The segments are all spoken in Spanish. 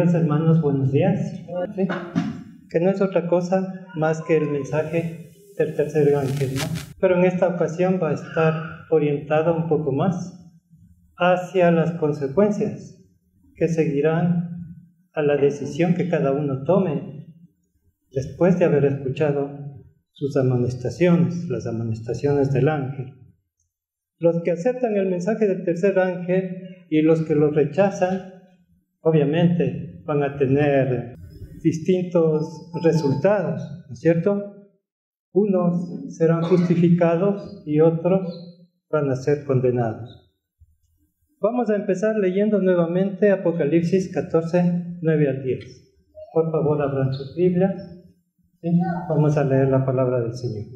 Queridos hermanos, buenos días. ¿Sí? Que no es otra cosa más que el mensaje del tercer ángel, ¿no? Pero en esta ocasión va a estar orientado un poco más hacia las consecuencias que seguirán a la decisión que cada uno tome después de haber escuchado sus amonestaciones, las amonestaciones del ángel. Los que aceptan el mensaje del tercer ángel y los que lo rechazan, obviamente van a tener distintos resultados, ¿no es cierto? Unos serán justificados y otros van a ser condenados. Vamos a empezar leyendo nuevamente Apocalipsis 14, 9 al 10. Por favor, abran sus Biblias. ¿Sí? Vamos a leer la palabra del Señor.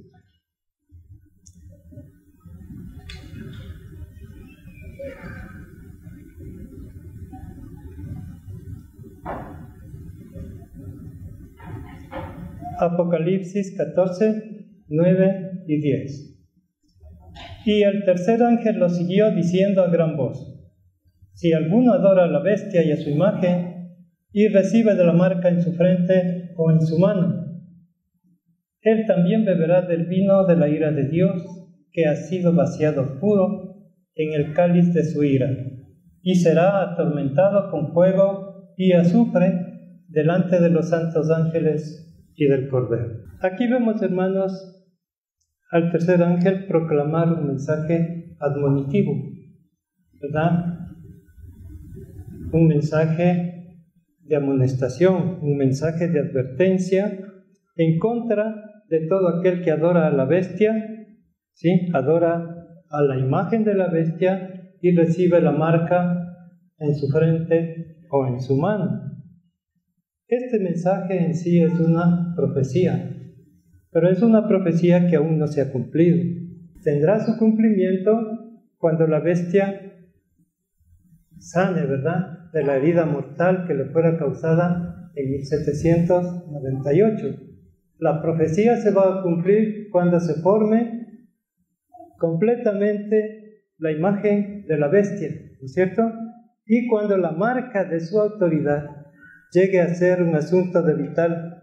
Apocalipsis 14, 9 y 10. Y el tercer ángel lo siguió diciendo a gran voz: si alguno adora a la bestia y a su imagen, y recibe de la marca en su frente o en su mano, él también beberá del vino de la ira de Dios, que ha sido vaciado puro en el cáliz de su ira, y será atormentado con fuego y azufre delante de los santos ángeles y del Cordero. Aquí vemos, hermanos, al tercer ángel proclamar un mensaje admonitivo, ¿verdad? Un mensaje de amonestación, un mensaje de advertencia en contra de todo aquel que adora a la bestia, ¿sí? Adora a la imagen de la bestia y recibe la marca en su frente o en su mano. Este mensaje en sí es una profecía, pero es una profecía que aún no se ha cumplido. Tendrá su cumplimiento cuando la bestia sane, ¿verdad?, de la herida mortal que le fuera causada en 1798. La profecía se va a cumplir cuando se forme completamente la imagen de la bestia, ¿no es cierto? Y cuando la marca de su autoridad llegue a ser un asunto de vital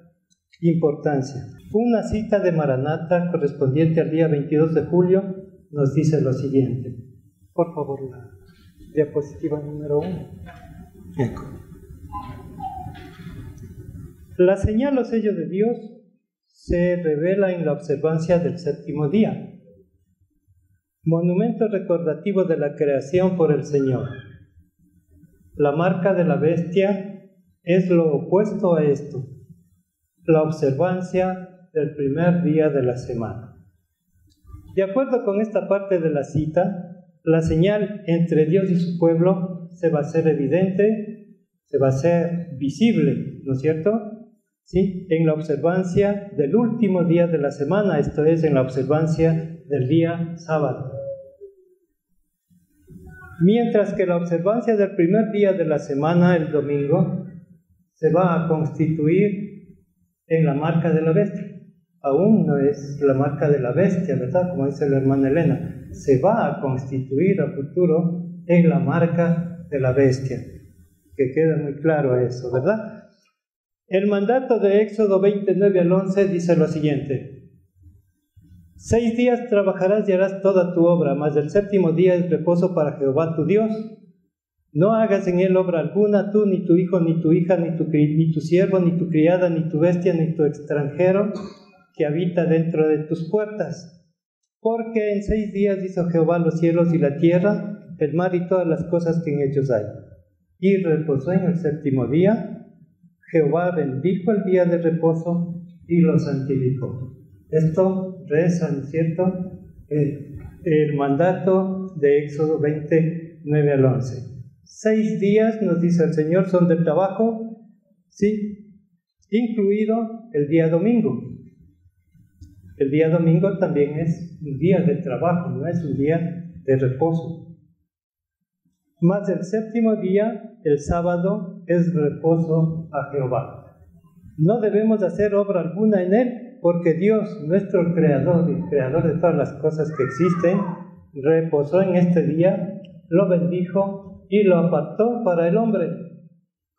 importancia. Una cita de Maranatha correspondiente al día 22 de julio nos dice lo siguiente. Por favor, la diapositiva número 1. La señal o sello de Dios se revela en la observancia del séptimo día, monumento recordativo de la creación por el Señor. La marca de la bestia es lo opuesto a esto, la observancia del primer día de la semana. De acuerdo con esta parte de la cita, la señal entre Dios y su pueblo se va a hacer evidente, se va a hacer visible, ¿no es cierto? ¿Sí? En la observancia del último día de la semana, esto es, en la observancia del día sábado. Mientras que la observancia del primer día de la semana, el domingo, se va a constituir en la marca de la bestia. Aún no es la marca de la bestia, ¿verdad? Como dice la hermana Elena. Se va a constituir a futuro en la marca de la bestia. Que quede muy claro eso, ¿verdad? El mandato de Éxodo 29 al 11 dice lo siguiente: 6 días trabajarás y harás toda tu obra, mas el séptimo día es reposo para Jehová tu Dios. No hagas en él obra alguna, tú, ni tu hijo, ni tu hija, ni tu siervo, ni tu criada, ni tu bestia, ni tu extranjero que habita dentro de tus puertas. Porque en 6 días hizo Jehová los cielos y la tierra, el mar y todas las cosas que en ellos hay. Y reposó en el séptimo día. Jehová bendijo el día de reposo y lo santificó. Esto reza, ¿no es cierto?, el mandato de Éxodo 29 al 11. 6 días, nos dice el Señor, son de trabajo, ¿sí?, incluido el día domingo. El día domingo también es un día de trabajo, no es un día de reposo. Mas el séptimo día, el sábado, es reposo a Jehová. No debemos hacer obra alguna en él, porque Dios, nuestro Creador, el Creador de todas las cosas que existen, reposó en este día, lo bendijo y lo apartó para el hombre,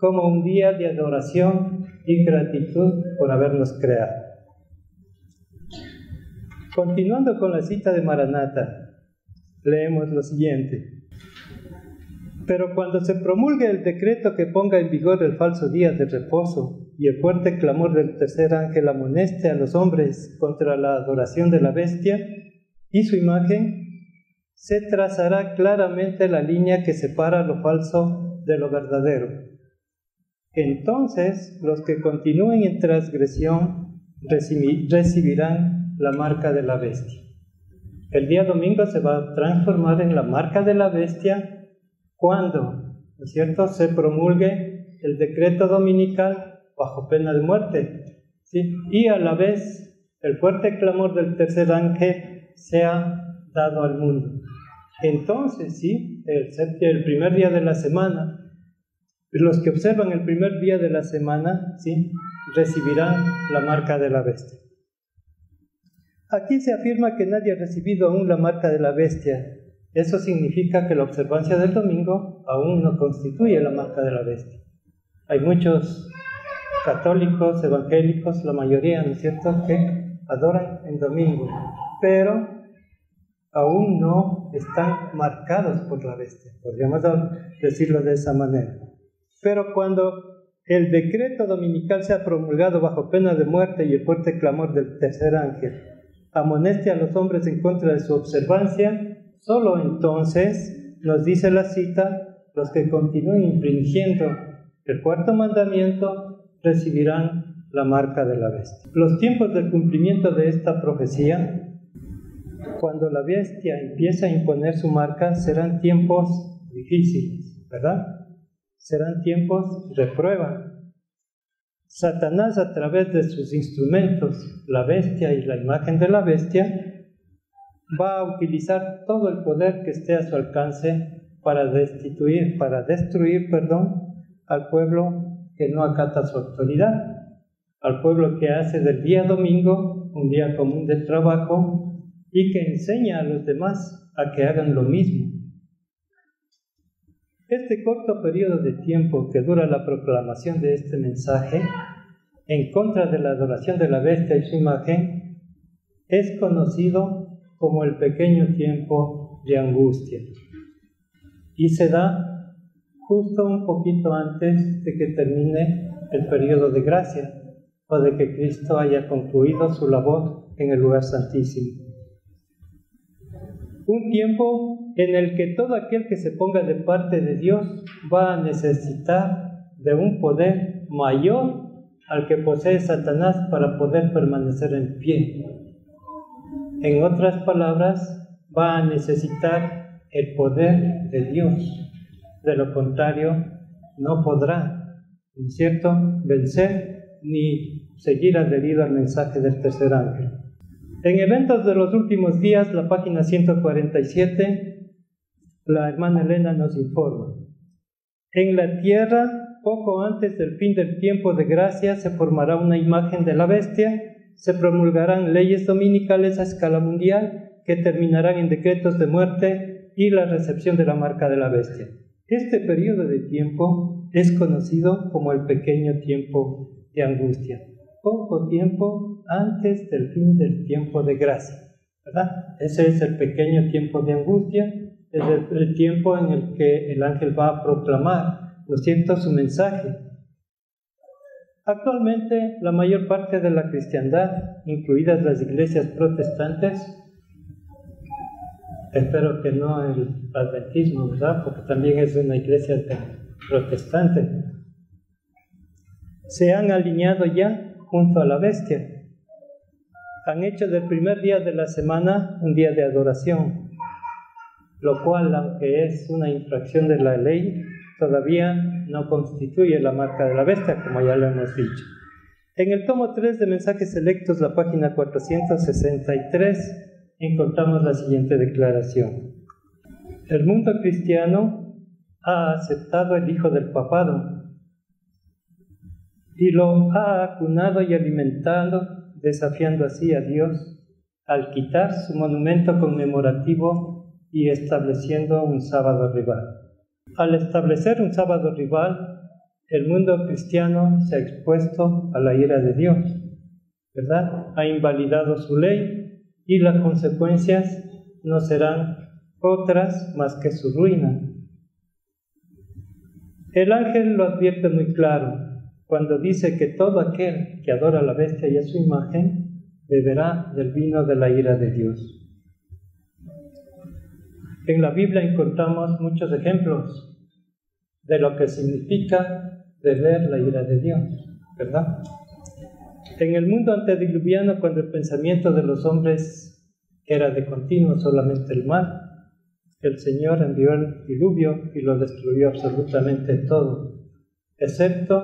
como un día de adoración y gratitud por habernos creado. Continuando con la cita de Maranatha, leemos lo siguiente. Pero cuando se promulgue el decreto que ponga en vigor el falso día de reposo y el fuerte clamor del tercer ángel amoneste a los hombres contra la adoración de la bestia y su imagen, se trazará claramente la línea que separa lo falso de lo verdadero. Entonces, los que continúen en transgresión recibirán la marca de la bestia. El día domingo se va a transformar en la marca de la bestia cuando, ¿no es cierto?, se promulgue el decreto dominical bajo pena de muerte, ¿sí? Y a la vez el fuerte clamor del tercer ángel sea dado al mundo. Entonces, sí, el primer día de la semana, los que observan el primer día de la semana, sí, recibirán la marca de la bestia. Aquí se afirma que nadie ha recibido aún la marca de la bestia. Eso significa que la observancia del domingo aún no constituye la marca de la bestia. Hay muchos católicos, evangélicos, la mayoría, ¿no es cierto?, que adoran en domingo, pero aún no están marcados por la bestia, podríamos decirlo de esa manera. Pero cuando el decreto dominical sea promulgado bajo pena de muerte y el fuerte clamor del tercer ángel amoneste a los hombres en contra de su observancia, solo entonces, nos dice la cita, los que continúen infringiendo el cuarto mandamiento recibirán la marca de la bestia. Los tiempos del cumplimiento de esta profecía, cuando la bestia empieza a imponer su marca, serán tiempos difíciles, ¿verdad? Serán tiempos de prueba. Satanás, a través de sus instrumentos, la bestia y la imagen de la bestia, va a utilizar todo el poder que esté a su alcance para destruir, al pueblo que no acata su autoridad, al pueblo que hace del día domingo un día común de trabajo y que enseña a los demás a que hagan lo mismo. Este corto periodo de tiempo que dura la proclamación de este mensaje en contra de la adoración de la bestia y su imagen es conocido como el pequeño tiempo de angustia y se da justo un poquito antes de que termine el periodo de gracia o de que Cristo haya concluido su labor en el lugar santísimo. Un tiempo en el que todo aquel que se ponga de parte de Dios va a necesitar de un poder mayor al que posee Satanás para poder permanecer en pie. En otras palabras, va a necesitar el poder de Dios. De lo contrario, no podrá, ¿no es cierto?, vencer ni seguir adherido al mensaje del tercer ángel. En Eventos de los Últimos Días, la página 147, la hermana Elena nos informa: en la tierra, poco antes del fin del tiempo de gracia, se formará una imagen de la bestia, se promulgarán leyes dominicales a escala mundial que terminarán en decretos de muerte y la recepción de la marca de la bestia. Este periodo de tiempo es conocido como el pequeño tiempo de angustia. Poco tiempo antes del fin del tiempo de gracia, ¿verdad? Ese es el pequeño tiempo de angustia, es el tiempo en el que el ángel va a proclamar, ¿no es cierto?, su mensaje. Actualmente, la mayor parte de la cristiandad, incluidas las iglesias protestantes, espero que no el adventismo, ¿verdad?, porque también es una iglesia protestante, se han alineado ya junto a la bestia. Han hecho del primer día de la semana un día de adoración, lo cual, aunque es una infracción de la ley, todavía no constituye la marca de la bestia, como ya lo hemos dicho. En el tomo 3 de Mensajes Selectos, la página 463, encontramos la siguiente declaración: el mundo cristiano ha aceptado el Hijo del Papado y lo ha acunado y alimentado, desafiando así a Dios al quitar su monumento conmemorativo y estableciendo un sábado rival. Al establecer un sábado rival, el mundo cristiano se ha expuesto a la ira de Dios, ¿verdad? Ha invalidado su ley y las consecuencias no serán otras más que su ruina. El ángel lo advierte muy claro cuando dice que todo aquel que adora a la bestia y a su imagen beberá del vino de la ira de Dios. En la Biblia encontramos muchos ejemplos de lo que significa beber la ira de Dios, ¿verdad? En el mundo antediluviano, cuando el pensamiento de los hombres era de continuo solamente el mal, el Señor envió el diluvio y lo destruyó absolutamente todo, excepto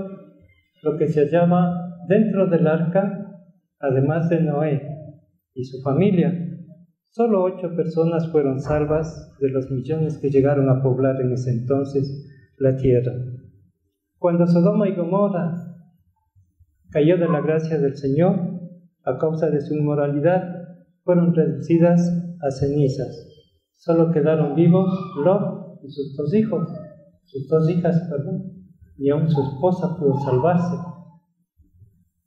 lo que se hallaba dentro del arca, además de Noé y su familia. Solo 8 personas fueron salvas de los millones que llegaron a poblar en ese entonces la tierra. Cuando Sodoma y Gomorra cayó de la gracia del Señor, a causa de su inmoralidad, fueron reducidas a cenizas. Solo quedaron vivos Lot y sus 2 hijos, sus 2 hijas, y aún su esposa pudo salvarse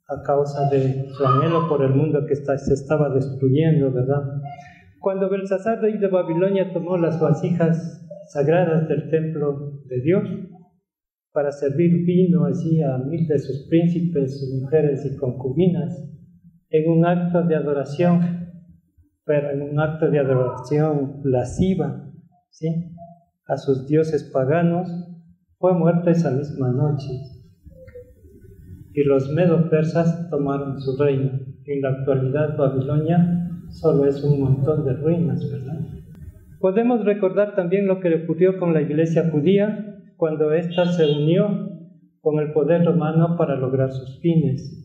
a causa de su anhelo por el mundo que se estaba destruyendo, ¿verdad? Cuando Belsasar, rey de Babilonia, tomó las vasijas sagradas del templo de Dios para servir vino allí a 1000 de sus príncipes, sus mujeres y concubinas, en un acto de adoración, pero en un acto de adoración lasciva, ¿sí?, a sus dioses paganos, fue muerta esa misma noche. Y los medo-persas tomaron su reino. En la actualidad Babilonia solo es un montón de ruinas, ¿verdad? Podemos recordar también lo que le ocurrió con la iglesia judía cuando ésta se unió con el poder romano para lograr sus fines.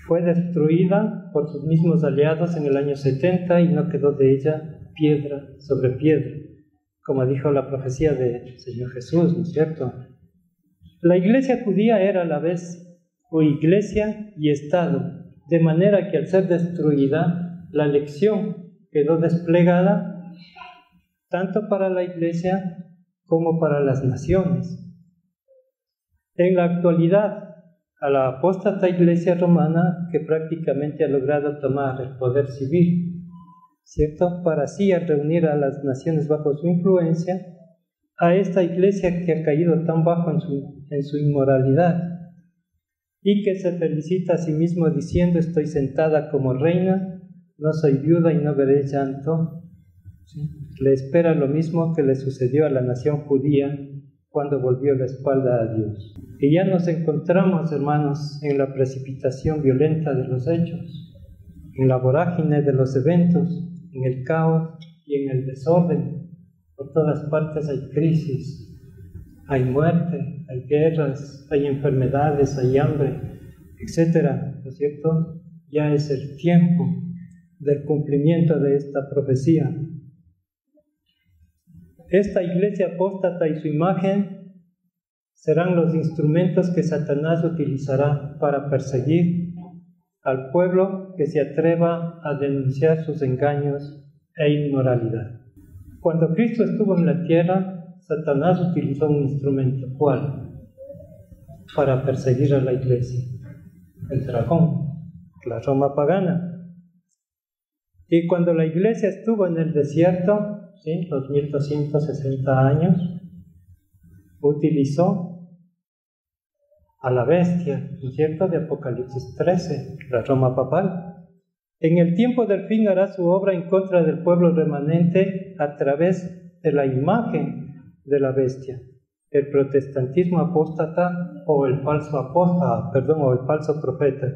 Fue destruida por sus mismos aliados en el año 70 y no quedó de ella piedra sobre piedra, como dijo la profecía del Señor Jesús, ¿no es cierto? La iglesia judía era a la vez iglesia y Estado, de manera que al ser destruida, la lección quedó desplegada tanto para la iglesia como para las naciones. En la actualidad, a la apóstata iglesia romana, que prácticamente ha logrado tomar el poder civil, ¿cierto?, para así reunir a las naciones bajo su influencia, a esta iglesia que ha caído tan bajo en su inmoralidad, y que se felicita a sí mismo diciendo: estoy sentada como reina, no soy viuda y no veré llanto. ¿Sí? Le espera lo mismo que le sucedió a la nación judía cuando volvió la espalda a Dios. Y ya nos encontramos, hermanos, en la precipitación violenta de los hechos, en la vorágine de los eventos, en el caos y en el desorden. Por todas partes hay crisis, hay muerte, hay guerras, hay enfermedades, hay hambre, etcétera, ¿no es cierto? Ya es el tiempo del cumplimiento de esta profecía. Esta iglesia apóstata y su imagen serán los instrumentos que Satanás utilizará para perseguir al pueblo que se atreva a denunciar sus engaños e inmoralidad. Cuando Cristo estuvo en la tierra, Satanás utilizó un instrumento. ¿Cuál? Para perseguir a la iglesia. El dragón, la Roma pagana. Y cuando la iglesia estuvo en el desierto, ¿sí?, los 1260 años, utilizó a la bestia, ¿no es cierto?, de Apocalipsis 13, la Roma papal. En el tiempo del fin hará su obra en contra del pueblo remanente a través de la imagen de la bestia, el protestantismo apóstata o el falso o el falso profeta.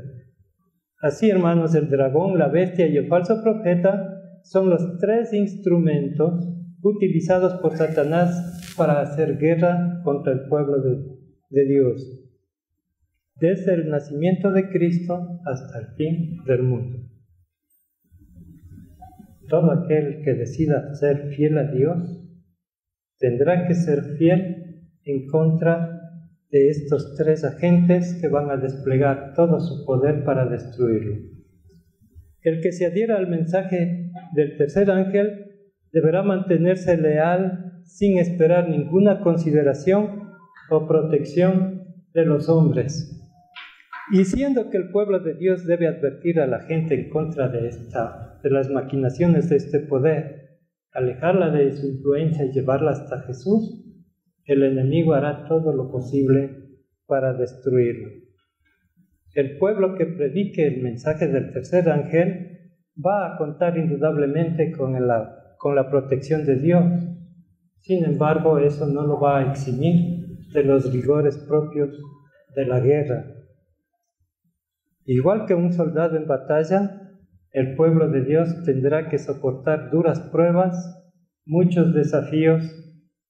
Así, hermanos, el dragón, la bestia y el falso profeta son los 3 instrumentos utilizados por Satanás para hacer guerra contra el pueblo de Dios, desde el nacimiento de Cristo hasta el fin del mundo. Todo aquel que decida ser fiel a Dios tendrá que ser fiel en contra de estos 3 agentes que van a desplegar todo su poder para destruirlo. El que se adhiera al mensaje del tercer ángel deberá mantenerse leal sin esperar ninguna consideración o protección de los hombres. Y siendo que el pueblo de Dios debe advertir a la gente en contra de las maquinaciones de este poder, alejarla de su influencia y llevarla hasta Jesús, el enemigo hará todo lo posible para destruirlo. El pueblo que predique el mensaje del tercer ángel va a contar indudablemente con la protección de Dios. Sin embargo, eso no lo va a eximir de los rigores propios de la guerra. Igual que un soldado en batalla, el pueblo de Dios tendrá que soportar duras pruebas, muchos desafíos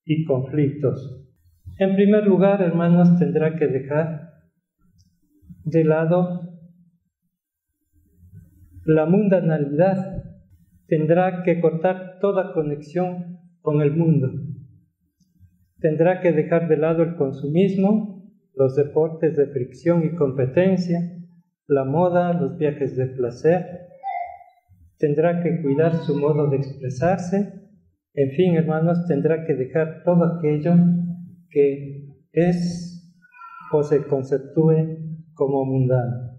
y conflictos. En primer lugar, hermanos, tendrá que dejar de lado la mundanalidad, tendrá que cortar toda conexión con el mundo, tendrá que dejar de lado el consumismo, los deportes de fricción y competencia, la moda, los viajes de placer, tendrá que cuidar su modo de expresarse, en fin, hermanos, tendrá que dejar todo aquello que es o se conceptúe como mundano.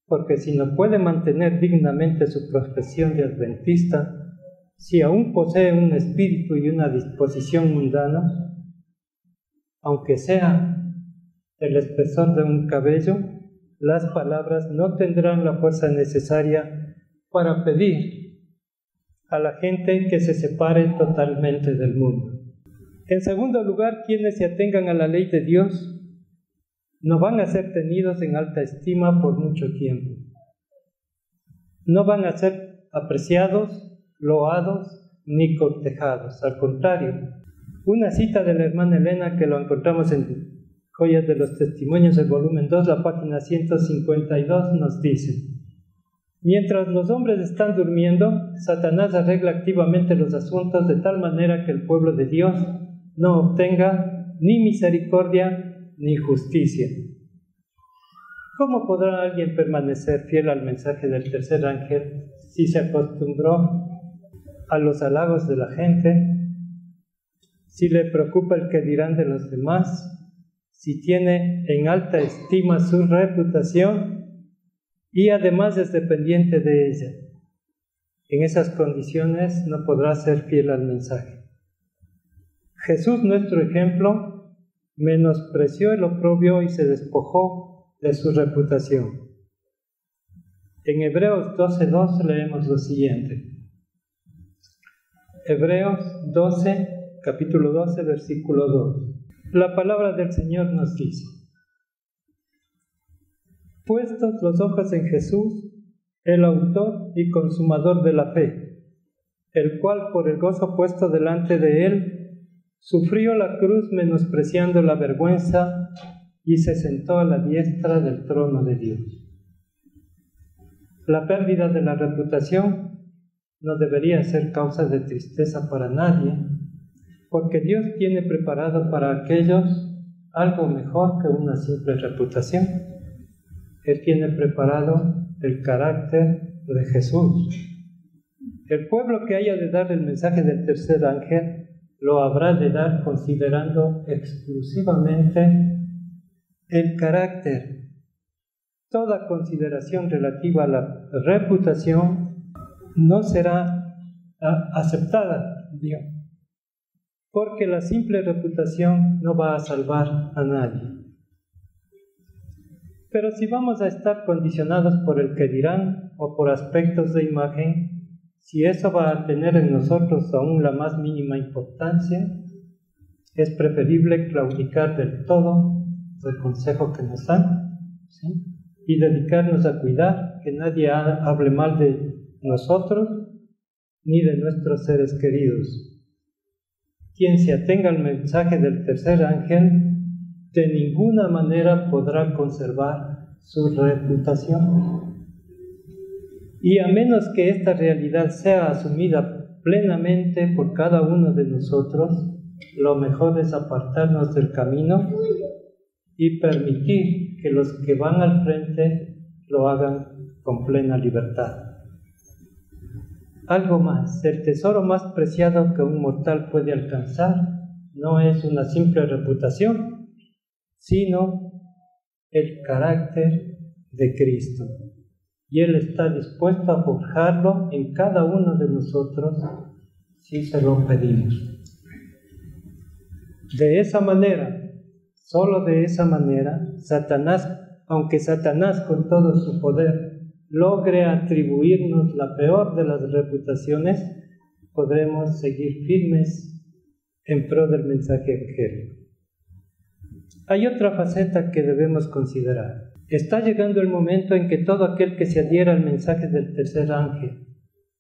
Porque si no puede mantener dignamente su profesión de adventista, si aún posee un espíritu y una disposición mundanos, aunque sea el espesor de un cabello, las palabras no tendrán la fuerza necesaria para pedir a la gente que se separe totalmente del mundo. En segundo lugar, quienes se atengan a la ley de Dios no van a ser tenidos en alta estima por mucho tiempo. No van a ser apreciados, loados, ni cortejados. Al contrario, una cita de la hermana Elena que lo encontramos en Joyas de los Testimonios, el volumen 2, la página 152, nos dice: mientras los hombres están durmiendo, Satanás arregla activamente los asuntos de tal manera que el pueblo de Dios no obtenga ni misericordia ni justicia. ¿Cómo podrá alguien permanecer fiel al mensaje del tercer ángel si se acostumbró a los halagos de la gente, si le preocupa el que dirán de los demás, si tiene en alta estima su reputación y además es dependiente de ella? En esas condiciones no podrá ser fiel al mensaje. Jesús, nuestro ejemplo, menospreció el oprobio y se despojó de su reputación. En Hebreos 12:2 leemos lo siguiente. Hebreos 12, capítulo 12, versículo 2. La palabra del Señor nos dice: puestos los ojos en Jesús, el autor y consumador de la fe, el cual por el gozo puesto delante de él, sufrió la cruz menospreciando la vergüenza y se sentó a la diestra del trono de Dios. La pérdida de la reputación no debería ser causa de tristeza para nadie, porque Dios tiene preparado para aquellos algo mejor que una simple reputación. Él tiene preparado el carácter de Jesús. El pueblo que haya de dar el mensaje del tercer ángel lo habrá de dar considerando exclusivamente el carácter. Toda consideración relativa a la reputación no será aceptada, Dios, porque la simple reputación no va a salvar a nadie. Pero si vamos a estar condicionados por el que dirán o por aspectos de imagen, si eso va a tener en nosotros aún la más mínima importancia, es preferible claudicar del todo del consejo que nos dan, ¿sí? Y dedicarnos a cuidar que nadie hable mal de nosotros ni de nuestros seres queridos. Quien se atenga al mensaje del tercer ángel de ninguna manera podrá conservar su reputación. Y a menos que esta realidad sea asumida plenamente por cada uno de nosotros, lo mejor es apartarnos del camino y permitir que los que van al frente lo hagan con plena libertad. Algo más, el tesoro más preciado que un mortal puede alcanzar no es una simple reputación, sino el carácter de Cristo. Y Él está dispuesto a forjarlo en cada uno de nosotros si se lo pedimos. De esa manera, solo de esa manera, aunque Satanás con todo su poder logre atribuirnos la peor de las reputaciones, podremos seguir firmes en pro del mensaje angélico. Hay otra faceta que debemos considerar. Está llegando el momento en que todo aquel que se adhiera al mensaje del tercer ángel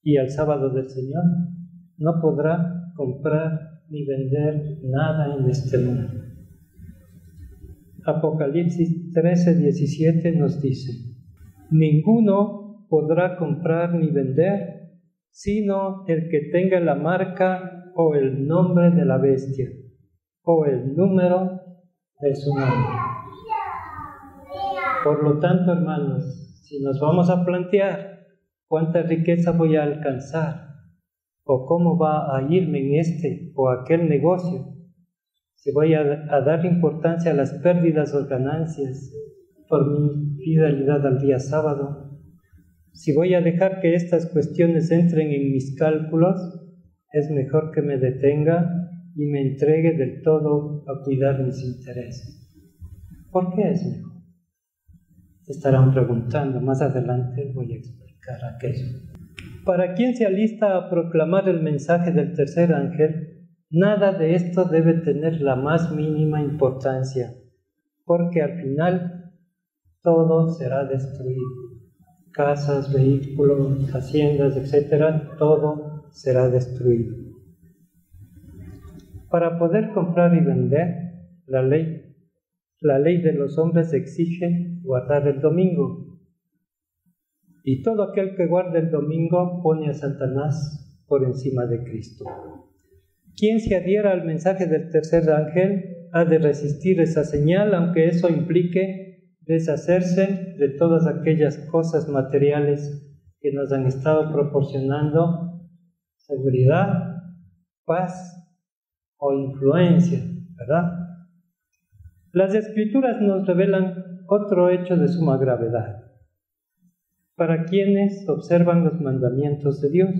y al sábado del Señor no podrá comprar ni vender nada en este mundo. Apocalipsis 13:17 nos dice: ninguno podrá comprar ni vender sino el que tenga la marca o el nombre de la bestia o el número de su nombre. Por lo tanto, hermanos, si nos vamos a plantear cuánta riqueza voy a alcanzar o cómo va a irme en este o aquel negocio, si voy a dar importancia a las pérdidas o ganancias por mi fidelidad al día sábado, si voy a dejar que estas cuestiones entren en mis cálculos, es mejor que me detenga y me entregue del todo a cuidar mis intereses. ¿Por qué es mejor? Se estarán preguntando, más adelante voy a explicar aquello. Para quien se alista a proclamar el mensaje del tercer ángel, nada de esto debe tener la más mínima importancia, porque al final todo será destruido. Casas, vehículos, haciendas, etc., todo será destruido. Para poder comprar y vender, la ley de los hombres exige guardar el domingo. Y todo aquel que guarda el domingo pone a Satanás por encima de Cristo. Quien se adhiera al mensaje del tercer ángel ha de resistir esa señal, aunque eso implique deshacerse de todas aquellas cosas materiales que nos han estado proporcionando seguridad, paz o influencia, ¿verdad? Las Escrituras nos revelan otro hecho de suma gravedad para quienes observan los mandamientos de Dios.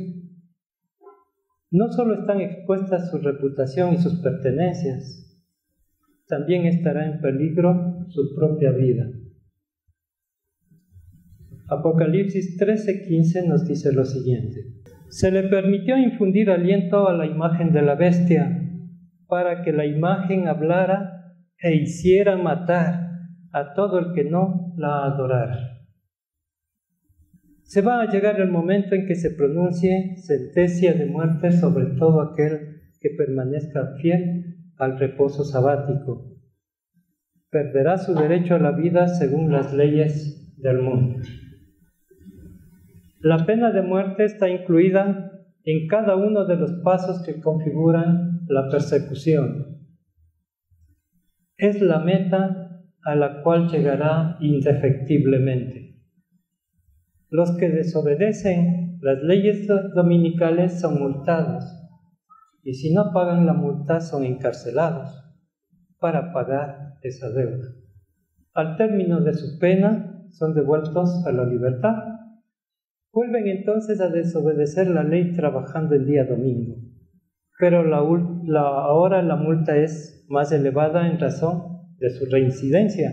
No solo están expuestas su reputación y sus pertenencias, también estará en peligro su propia vida. Apocalipsis 13:15 nos dice lo siguiente: se le permitió infundir aliento a la imagen de la bestia, para que la imagen hablara e hiciera matar a todo el que no la adorara. Se va a llegar el momento en que se pronuncie sentencia de muerte sobre todo aquel que permanezca fiel al reposo sabático. Perderá su derecho a la vida según las leyes del mundo. La pena de muerte está incluida en cada uno de los pasos que configuran la persecución. Es la meta a la cual llegará indefectiblemente. Los que desobedecen las leyes dominicales son multados, y si no pagan la multa son encarcelados para pagar esa deuda. Al término de su pena son devueltos a la libertad. Vuelven entonces a desobedecer la ley trabajando el día domingo, pero ahora la multa es más elevada en razón de su reincidencia,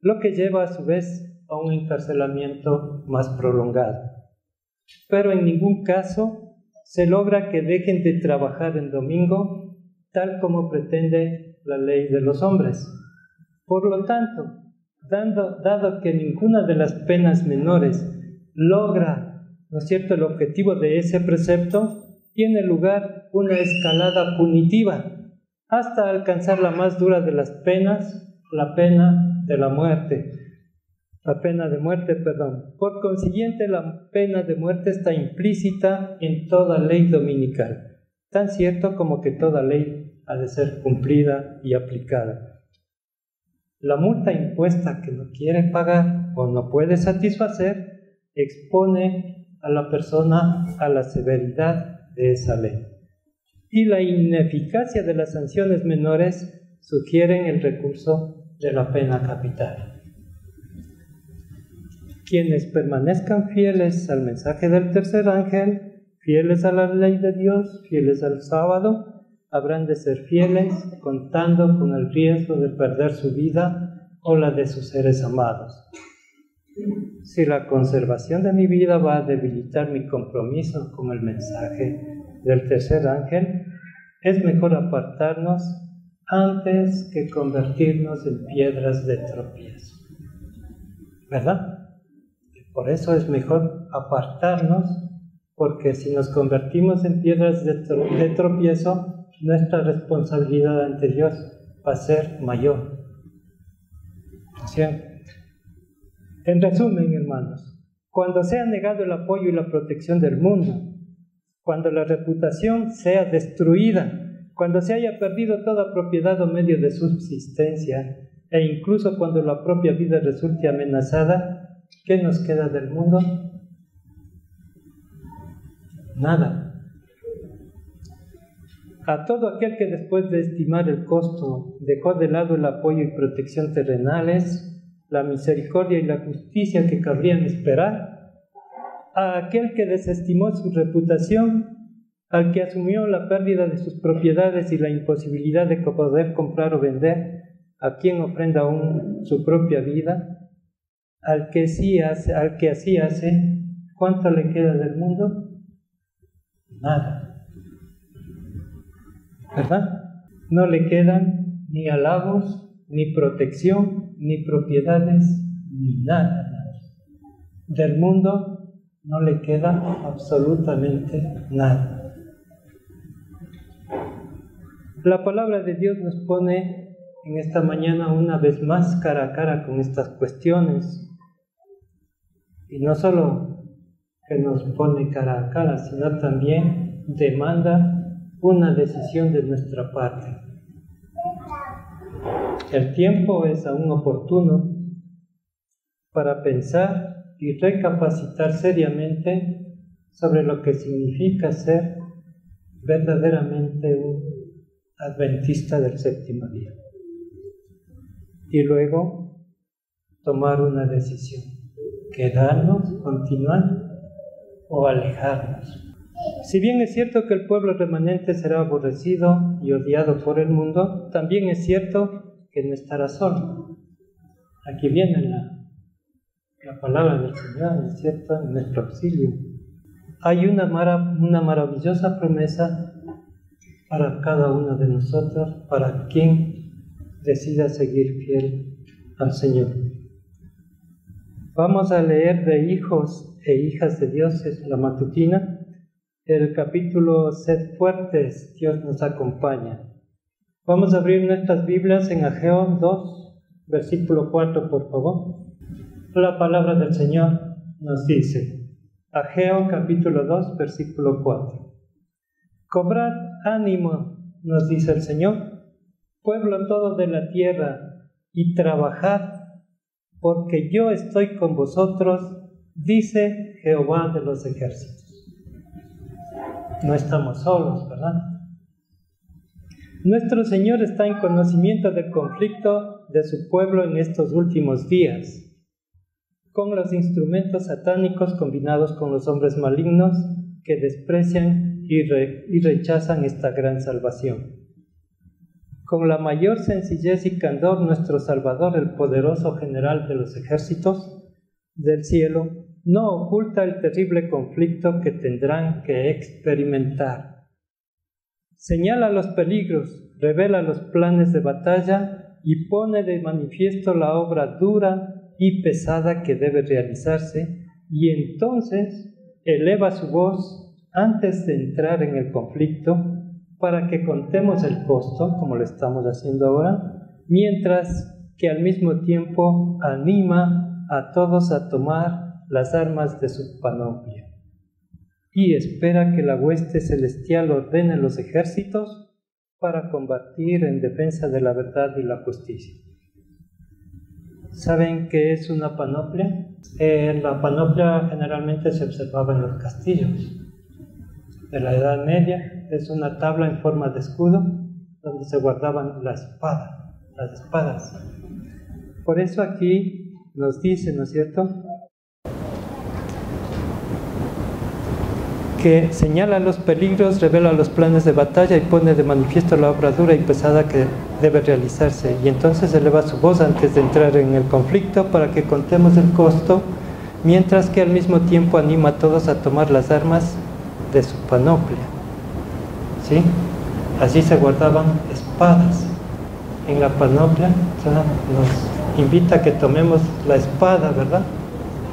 lo que lleva a su vez a un encarcelamiento más prolongado. Pero en ningún caso se logra que dejen de trabajar en domingo tal como pretende la ley de los hombres. Por lo tanto, dado que ninguna de las penas menores logra, ¿no es cierto?, el objetivo de ese precepto, tiene lugar una escalada punitiva hasta alcanzar la más dura de las penas, la pena de muerte. Por consiguiente, la pena de muerte está implícita en toda ley dominical, tan cierto como que toda ley ha de ser cumplida y aplicada. La multa impuesta que no quiere pagar o no puede satisfacer expone a la persona a la severidad de esa ley. Y la ineficacia de las sanciones menores sugieren el recurso de la pena capital. Quienes permanezcan fieles al mensaje del tercer ángel, fieles a la ley de Dios, fieles al sábado, habrán de ser fieles contando con el riesgo de perder su vida o la de sus seres amados. Si la conservación de mi vida va a debilitar mi compromiso con el mensaje del tercer ángel, es mejor apartarnos antes que convertirnos en piedras de tropiezo. ¿Verdad? Por eso es mejor apartarnos, porque si nos convertimos en piedras de tropiezo, nuestra responsabilidad ante Dios va a ser mayor. ¿Sí? En resumen, hermanos, cuando sea negado el apoyo y la protección del mundo, cuando la reputación sea destruida, cuando se haya perdido toda propiedad o medio de subsistencia, e incluso cuando la propia vida resulte amenazada, ¿qué nos queda del mundo? Nada. A todo aquel que después de estimar el costo dejó de lado el apoyo y protección terrenales, la misericordia y la justicia que cabrían esperar, a aquel que desestimó su reputación, al que asumió la pérdida de sus propiedades y la imposibilidad de poder comprar o vender, a quien ofrenda aún su propia vida, al que así hace, ¿cuánto le queda del mundo? Nada. ¿Verdad? No le quedan ni halagos, ni protección, ni propiedades, ni nada. Del mundo no le queda absolutamente nada. La palabra de Dios nos pone en esta mañana una vez más cara a cara con estas cuestiones. Y no solo que nos pone cara a cara, sino también demanda una decisión de nuestra parte. El tiempo es aún oportuno para pensar y recapacitar seriamente sobre lo que significa ser verdaderamente un adventista del séptimo día. Y luego tomar una decisión. Quedarnos, continuar o alejarnos. Si bien es cierto que el pueblo remanente será aborrecido y odiado por el mundo, también es cierto que no estará solo. Aquí viene la palabra del Señor, ¿no es cierto?, en nuestro auxilio. Hay una maravillosa promesa para cada uno de nosotros, para quien decida seguir fiel al Señor. Vamos a leer de Hijos e Hijas de Dios, es la matutina, el capítulo Sed fuertes, Dios nos acompaña. Vamos a abrir nuestras Biblias en Ageo 2, versículo 4, por favor. La palabra del Señor nos dice, Ageo capítulo 2, versículo 4. Cobrad ánimo, nos dice el Señor, pueblo todo de la tierra, y trabajad, porque yo estoy con vosotros, dice Jehová de los ejércitos. No estamos solos, ¿verdad? Nuestro Señor está en conocimiento del conflicto de su pueblo en estos últimos días, con los instrumentos satánicos combinados con los hombres malignos que desprecian y rechazan esta gran salvación. Con la mayor sencillez y candor, nuestro Salvador, el poderoso general de los ejércitos del cielo, no oculta el terrible conflicto que tendrán que experimentar. Señala los peligros, revela los planes de batalla y pone de manifiesto la obra dura y pesada que debe realizarse, y entonces eleva su voz antes de entrar en el conflicto para que contemos el costo, como lo estamos haciendo ahora, mientras que al mismo tiempo anima a todos a tomar las armas de su panoplia y espera que la hueste celestial ordene los ejércitos para combatir en defensa de la verdad y la justicia. ¿Saben qué es una panoplia? La panoplia generalmente se observaba en los castillos de la Edad Media. Es una tabla en forma de escudo donde se guardaban las espadas. Por eso aquí nos dice, ¿no es cierto?, que señala los peligros, revela los planes de batalla y pone de manifiesto la obra dura y pesada que debe realizarse. Y entonces eleva su voz antes de entrar en el conflicto para que contemos el costo, mientras que al mismo tiempo anima a todos a tomar las armas de su panoplia. ¿Sí? Así se guardaban espadas en la panoplia. O sea, nos invita a que tomemos la espada, ¿verdad?,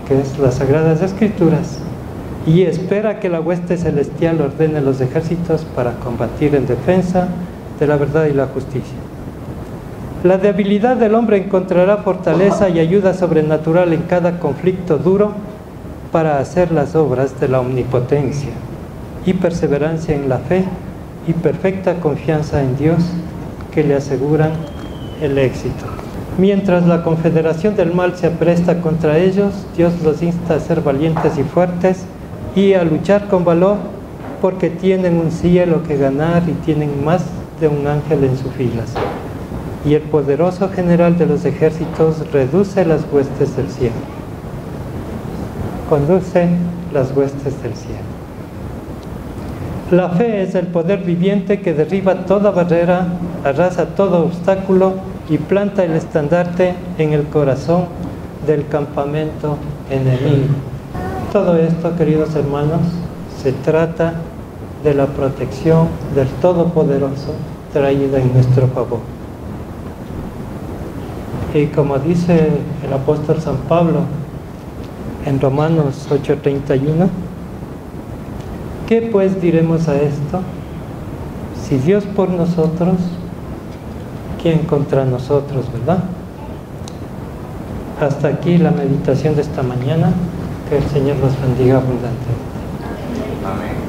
que es las Sagradas Escrituras, y espera que la hueste celestial ordene los ejércitos para combatir en defensa de la verdad y la justicia. La debilidad del hombre encontrará fortaleza y ayuda sobrenatural en cada conflicto duro para hacer las obras de la omnipotencia, y perseverancia en la fe y perfecta confianza en Dios que le aseguran el éxito. Mientras la confederación del mal se apresta contra ellos, Dios los insta a ser valientes y fuertes y a luchar con valor, porque tienen un cielo que ganar y tienen más de un ángel en sus filas. Y el poderoso general de los ejércitos reduce las huestes del cielo. Conduce las huestes del cielo. La fe es el poder viviente que derriba toda barrera, arrasa todo obstáculo y planta el estandarte en el corazón del campamento enemigo. Todo esto, queridos hermanos, se trata de la protección del Todopoderoso traída en nuestro favor. Y como dice el apóstol San Pablo en Romanos 8:31, ¿qué pues diremos a esto? Si Dios por nosotros, ¿quién contra nosotros, verdad? Hasta aquí la meditación de esta mañana. Que el Señor los bendiga abundantemente. Amén.